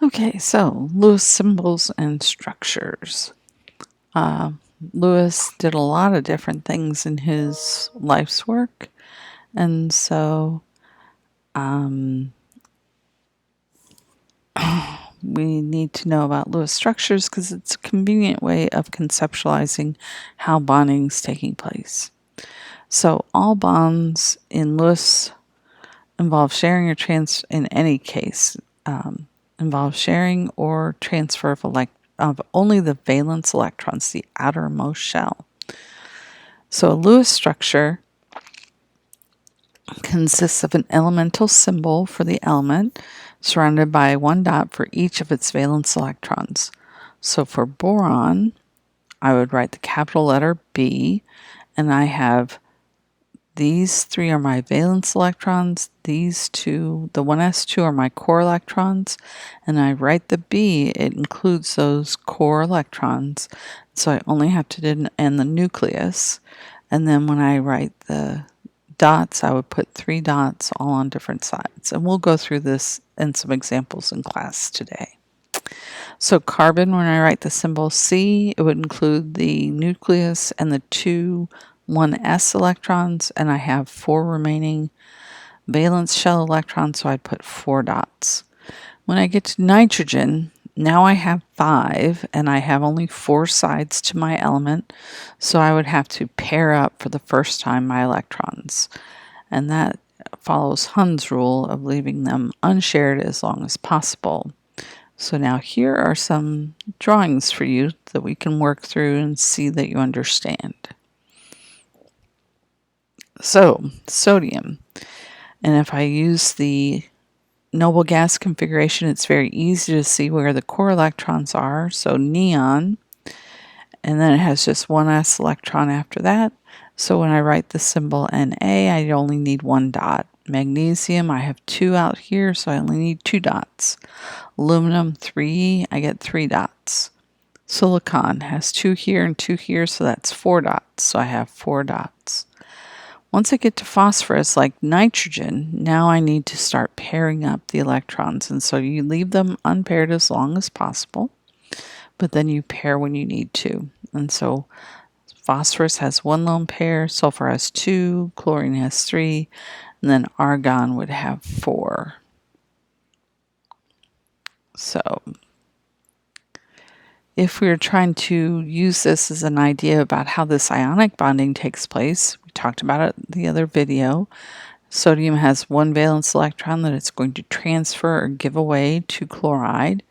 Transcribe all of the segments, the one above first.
Okay, so Lewis symbols and structures. Uh, Lewis did a lot of different things in his life's work, and so we need to know about Lewis structures because it's a convenient way of conceptualizing how bonding is taking place. So all bonds in Lewis involve sharing or in any case, involve sharing or transfer of only the valence electrons, the outermost shell. So a Lewis structure consists of an elemental symbol for the element surrounded by one dot for each of its valence electrons. So for boron, I would write the capital letter B, and I have these three are my valence electrons, these two, the 1s2 are my core electrons, and I write the B, it includes those core electrons, so I only have to end the nucleus, and then when I write the dots, I would put 3 dots all on different sides, and we'll go through this in some examples in class today. So carbon, when I write the symbol C, it would include the nucleus and the two 1s electrons, and I have 4 remaining valence shell electrons, so I'd put 4 dots. When I get to nitrogen, now I have 5, and I have only 4 sides to my element, so I would have to pair up for the first time my electrons, and that follows Hund's rule of leaving them unshared as long as possible. So now here are some drawings for you that we can work through and see that you understand. So, sodium. And if I use the noble gas configuration, it's very easy to see where the core electrons are. So neon, and then it has just one s electron after that. So when I write the symbol Na, I only need 1 dot. Magnesium, I have 2 out here, so I only need 2 dots. Aluminum, 3, I get 3 dots. Silicon has 2 here and 2 here, so that's 4 dots, so I have 4 dots. Once I get to phosphorus, like nitrogen, now I need to start pairing up the electrons, and so you leave them unpaired as long as possible, but then you pair when you need to. And so phosphorus has 1 lone pair, sulfur has 2, chlorine has 3, and then argon would have 4. So if we were trying to use this as an idea about how this ionic bonding takes place, we talked about it in the other video. Sodium has 1 valence electron that it's going to transfer or give away to chloride,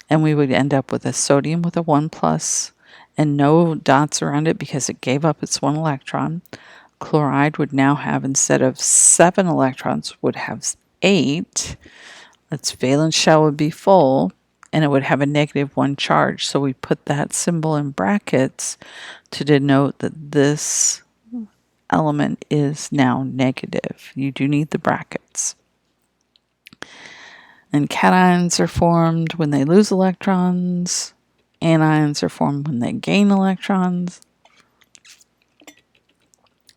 and we would end up with a sodium with a 1 plus and no dots around it because it gave up its 1 electron. Chloride would now have, instead of 7 electrons, would have 8. Its valence shell would be full, and it would have a -1 charge. So we put that symbol in brackets to denote that this element is now negative. You do need the brackets. And cations are formed when they lose electrons. Anions are formed when they gain electrons.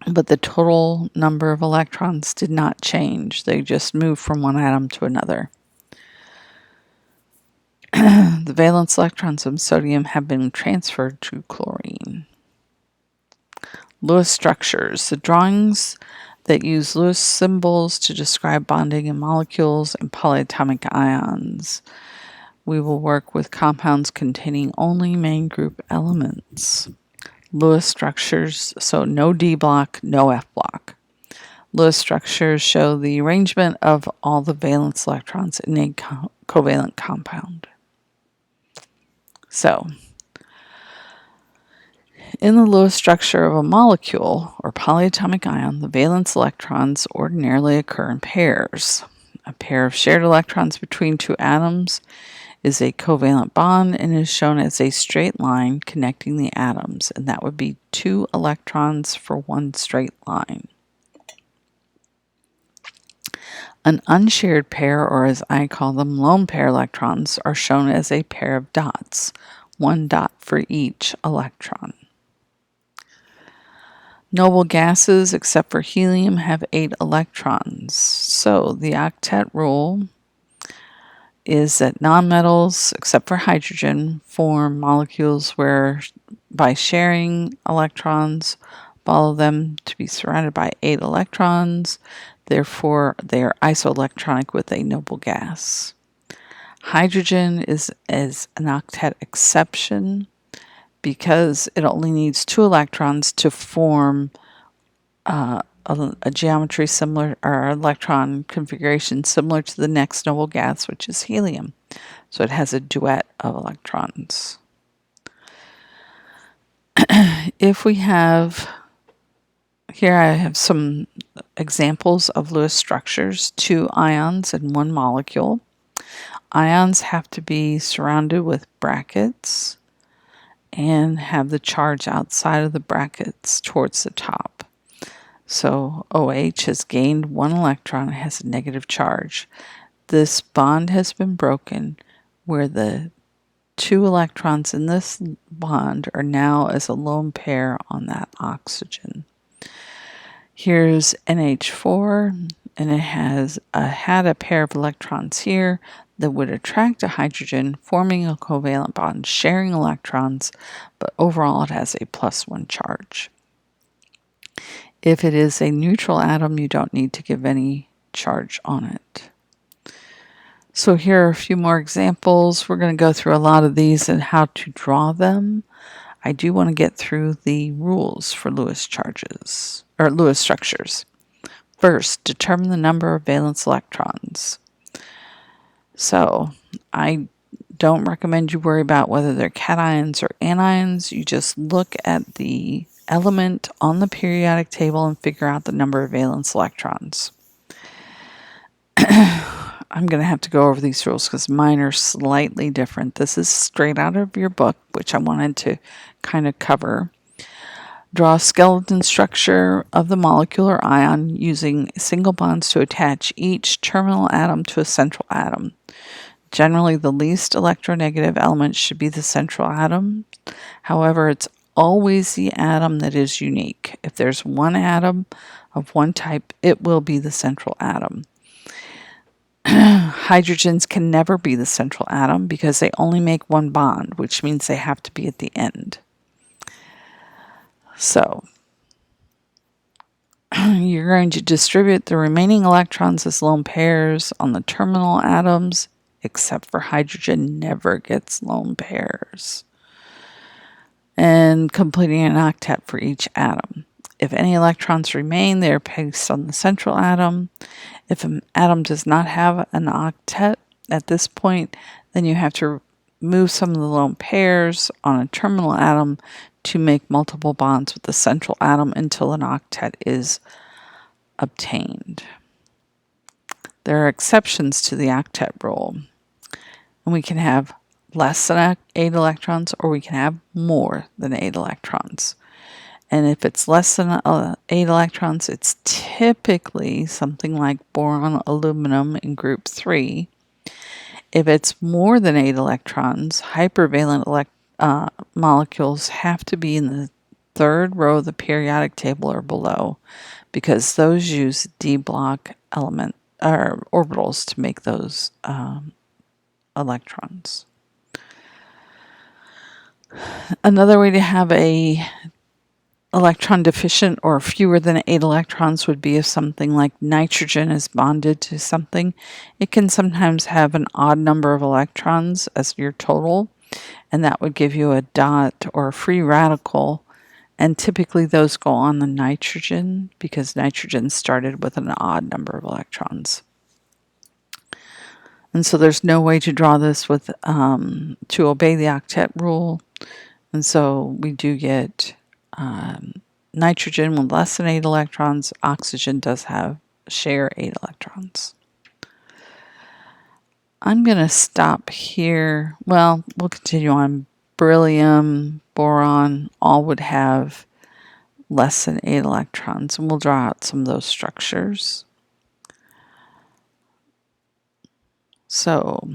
But the total number of electrons did not change. They just moved from one atom to another. The valence electrons of sodium have been transferred to chlorine. Lewis structures. The drawings that use Lewis symbols to describe bonding in molecules and polyatomic ions. We will work with compounds containing only main group elements. Lewis structures, so no D block, no F block. Lewis structures show the arrangement of all the valence electrons in a covalent compound. So, in the Lewis structure of a molecule or polyatomic ion, the valence electrons ordinarily occur in pairs. A pair of shared electrons between 2 atoms is a covalent bond and is shown as a straight line connecting the atoms, and that would be 2 electrons for 1 straight line. An unshared pair, or as I call them, lone pair electrons, are shown as a pair of dots, 1 dot for each electron. Noble gases, except for helium, have 8 electrons. So the octet rule is that nonmetals, except for hydrogen, form molecules where by sharing electrons, follow them to be surrounded by 8 electrons. Therefore, they are isoelectronic with a noble gas. Hydrogen is an octet exception because it only needs 2 electrons to form a geometry similar, or electron configuration similar to the next noble gas, which is helium. So it has a duet of electrons. If we have, here I have some examples of Lewis structures, 2 ions in 1 molecule. Ions have to be surrounded with brackets and have the charge outside of the brackets towards the top. So OH has gained 1 electron and has a negative charge. This bond has been broken where the 2 electrons in this bond are now as a lone pair on that oxygen. Here's NH4, and it has had a pair of electrons here that would attract a hydrogen, forming a covalent bond, sharing electrons, but overall it has a +1 charge. If it is a neutral atom, you don't need to give any charge on it. So here are a few more examples. We're going to go through a lot of these and how to draw them. I do want to get through the rules for Lewis charges, or Lewis structures. First, determine the number of valence electrons. So I don't recommend you worry about whether they're cations or anions. You just look at the element on the periodic table and figure out the number of valence electrons. I'm going to have to go over these rules because mine are slightly different. This is straight out of your book, which I wanted to kind of cover. Draw a skeleton structure of the molecular ion using single bonds to attach each terminal atom to a central atom. Generally, the least electronegative element should be the central atom. However, it's always the atom that is unique. If there's one atom of one type, it will be the central atom. Hydrogens can never be the central atom because they only make 1 bond, which means they have to be at the end. So, you're going to distribute the remaining electrons as lone pairs on the terminal atoms, except for hydrogen never gets lone pairs. And completing an octet for each atom. If any electrons remain, they are placed on the central atom. If an atom does not have an octet at this point, then you have to move some of the lone pairs on a terminal atom to make multiple bonds with the central atom until an octet is obtained. There are exceptions to the octet rule, and we can have less than 8 electrons or we can have more than 8 electrons. And if it's less than 8 electrons, it's typically something like boron aluminum in group 3. If it's more than 8 electrons, hypervalent molecules have to be in the 3rd row of the periodic table or below, because those use D block element or orbitals to make those electrons. Another way to have a electron deficient or fewer than 8 electrons would be if something like nitrogen is bonded to something. It can sometimes have an odd number of electrons as your total, and that would give you a dot or a free radical, and typically those go on the nitrogen because nitrogen started with an odd number of electrons. And so there's no way to draw this with to obey the octet rule, and so we do get nitrogen with less than 8 electrons. Oxygen does share 8 electrons. I'm going to stop here. Well, we'll continue on. Beryllium, boron, all would have less than 8 electrons, and we'll draw out some of those structures. So,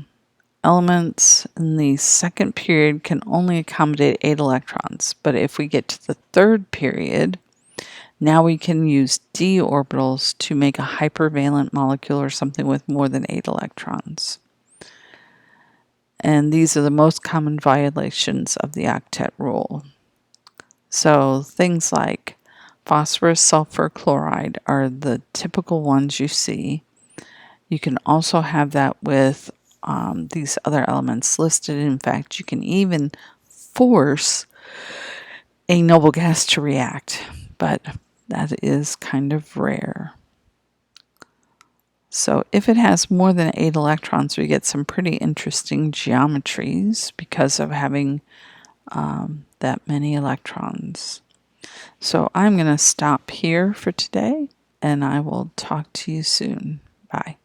elements in the 2nd period can only accommodate 8 electrons, but if we get to the 3rd period, now we can use d orbitals to make a hypervalent molecule or something with more than 8 electrons. And these are the most common violations of the octet rule. So things like phosphorus, sulfur, chloride are the typical ones you see. You can also have that with these other elements listed. In fact, you can even force a noble gas to react, but that is kind of rare. So if it has more than 8 electrons, we get some pretty interesting geometries because of having that many electrons. So I'm going to stop here for today, and I will talk to you soon. Bye.